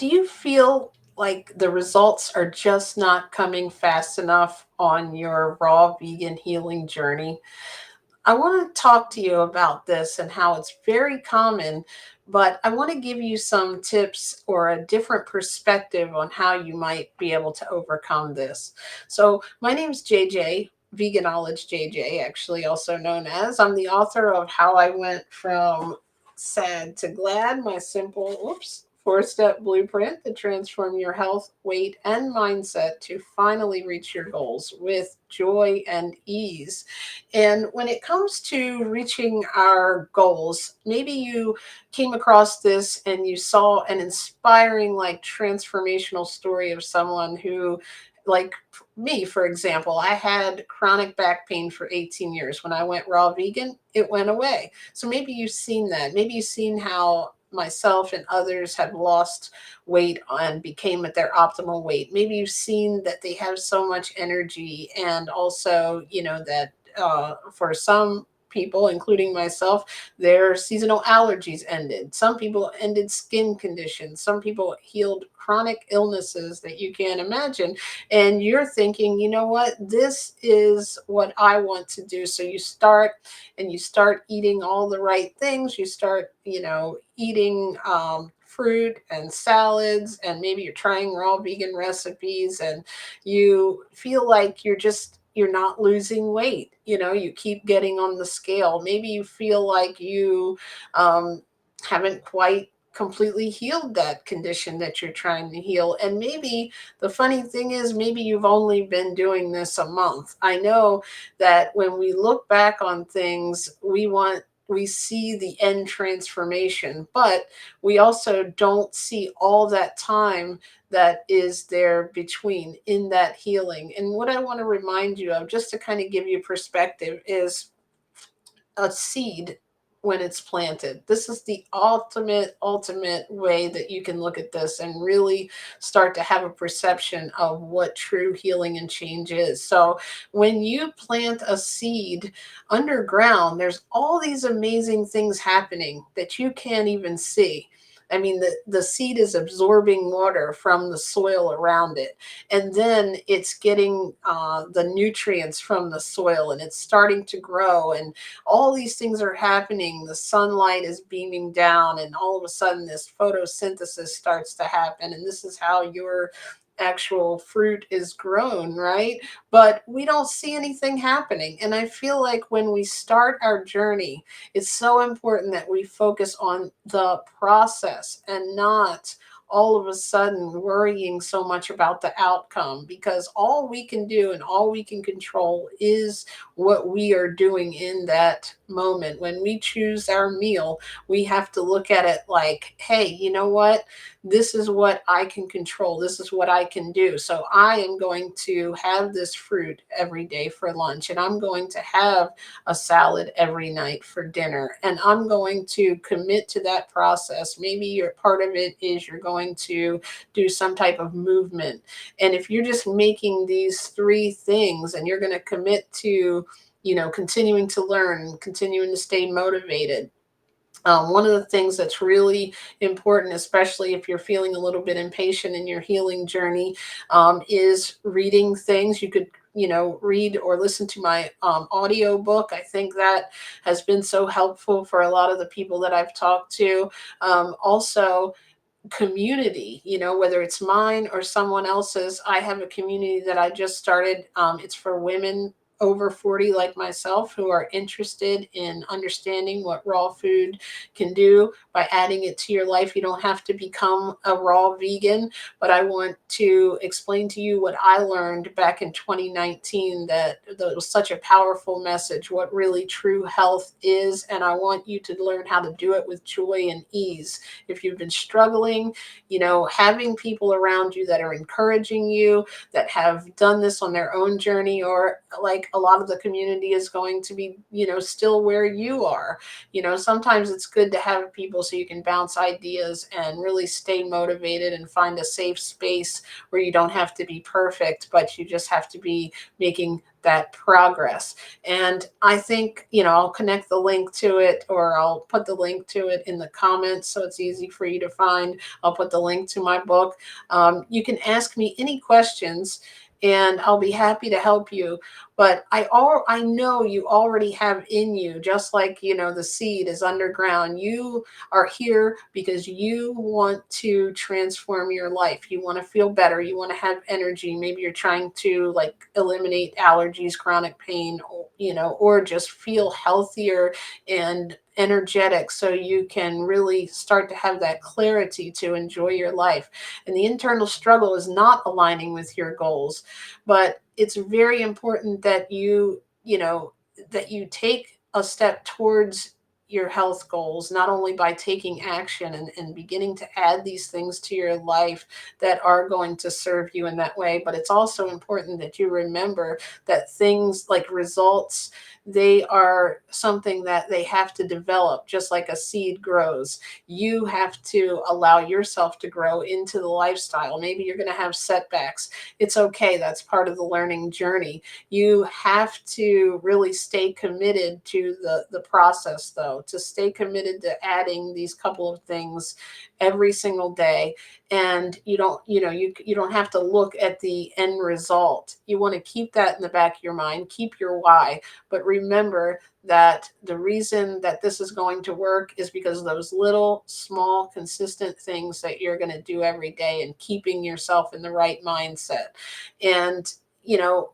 Do you feel like the results are just not coming fast enough on your raw vegan healing journey? I want to talk to you about this and how it's very common, but I want to give you some tips or a different perspective on how you might be able to overcome this. So, my name's JJ. Veganowledge JJ, actually also known as. I'm the author of How I Went from Sad to Glad, my simple, four-step blueprint to transform your health, weight, and mindset to finally reach your goals with joy and ease. And when it comes to reaching our goals, maybe you came across this and you saw an inspiring, like transformational story of someone who, like me, for example, I had chronic back pain for 18 years. When I went raw vegan, it went away. So maybe you've seen that. Maybe you've seen how myself and others have lost weight and became at their optimal weight. Maybe you've seen that they have so much energy, and also, that for some people, including myself, their seasonal allergies ended. Some people ended skin conditions. Some people healed chronic illnesses that you can't imagine. And you're thinking, you know what? This is what I want to do. So you start eating all the right things. You start, eating fruit and salads, and maybe you're trying raw vegan recipes, and you feel like you're not losing weight. You keep getting on the scale. Maybe you feel like you haven't quite completely healed that condition that you're trying to heal. And maybe the funny thing is, maybe you've only been doing this a month. I know that when we look back on things, we see the end transformation, but we also don't see all that time that is there between in that healing. And what I want to remind you of, just to kind of give you perspective, is a seed when it's planted. This is the ultimate way that you can look at this and really start to have a perception of what true healing and change is. So, when you plant a seed underground, there's all these amazing things happening that you can't even see. I mean, the seed is absorbing water from the soil around it, and then it's getting the nutrients from the soil, and it's starting to grow, and all these things are happening. The sunlight is beaming down, and all of a sudden this photosynthesis starts to happen, and this is how your actual fruit is grown, right? But we don't see anything happening. And I feel like when we start our journey, it's so important that we focus on the process and not all of a sudden worrying so much about the outcome, because all we can do and all we can control is what we are doing in that moment. When we choose our meal, we have to look at it like, hey, you know what? This is what I can control. This is what I can do. So I am going to have this fruit every day for lunch, and I'm going to have a salad every night for dinner. And I'm going to commit to that process. Maybe your part of it is you're going to do some type of movement. And if you're just making these three things and you're going to commit to, continuing to learn, continuing to stay motivated. One of the things that's really important, especially if you're feeling a little bit impatient in your healing journey, is reading things. You could, read or listen to my audio book. I think that has been so helpful for a lot of the people that I've talked to. Also, community, whether it's mine or someone else's. I have a community that I just started. It's for women over 40 like myself who are interested in understanding what raw food can do by adding it to your life. You don't have to become a raw vegan, but I want to explain to you what I learned back in 2019, that was such a powerful message, what really true health is. And I want you to learn how to do it with joy and ease. If you've been struggling, having people around you that are encouraging you, that have done this on their own journey, or like a lot of the community is going to be, still where you are. Sometimes it's good to have people so you can bounce ideas and really stay motivated and find a safe space where you don't have to be perfect, but you just have to be making that progress. And I think, I'll connect the link to it, or I'll put the link to it in the comments so it's easy for you to find. I'll put the link to my book. You can ask me any questions and I'll be happy to help you. But I know you already have in you, just like, the seed is underground. You are here because you want to transform your life. You want to feel better. You want to have energy. Maybe you're trying to like eliminate allergies, chronic pain, or just feel healthier and energetic so you can really start to have that clarity to enjoy your life. And the internal struggle is not aligning with your goals, but it's very important that you take a step towards your health goals, not only by taking action and beginning to add these things to your life that are going to serve you in that way, but it's also important that you remember that things like results, they are something that they have to develop, just like a seed grows. You have to allow yourself to grow into the lifestyle. Maybe you're going to have setbacks. It's okay. That's part of the learning journey. You have to really stay committed to the process, though, to stay committed to adding these couple of things every single day. And you don't have to look at the end result. You want to keep that in the back of your mind, keep your why, but remember that the reason that this is going to work is because of those little, small, consistent things that you're going to do every day and keeping yourself in the right mindset. And,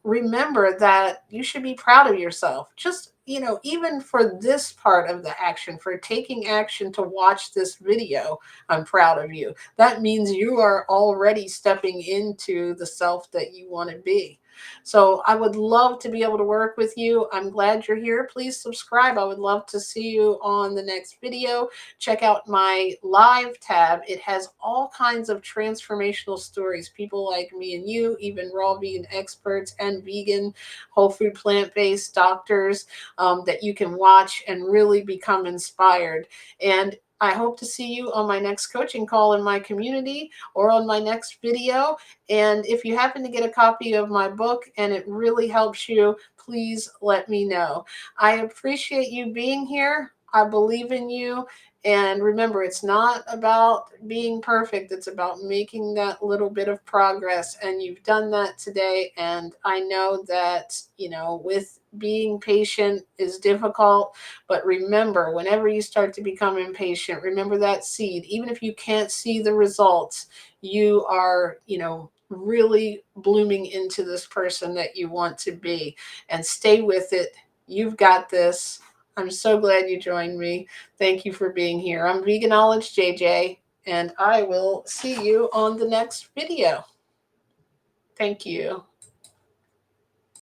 remember that you should be proud of yourself. Just, even for this part of the action, for taking action to watch this video, I'm proud of you. That means you are already stepping into the self that you want to be. So I would love to be able to work with you. I'm glad you're here. Please subscribe. I would love to see you on the next video. Check out my live tab. It has all kinds of transformational stories. People like me and you, even raw vegan experts and vegan, whole food, plant-based doctors that you can watch and really become inspired. And I hope to see you on my next coaching call in my community or on my next video. And if you happen to get a copy of my book and it really helps you, please let me know. I appreciate you being here. I believe in you. And remember, it's not about being perfect. It's about making that little bit of progress. And you've done that today. And I know that, with being patient is difficult. But remember, whenever you start to become impatient, remember that seed. Even if you can't see the results, you are, really blooming into this person that you want to be. And stay with it. You've got this. I'm so glad you joined me. Thank you for being here. I'm Veganowledge JJ, and I will see you on the next video. Thank you.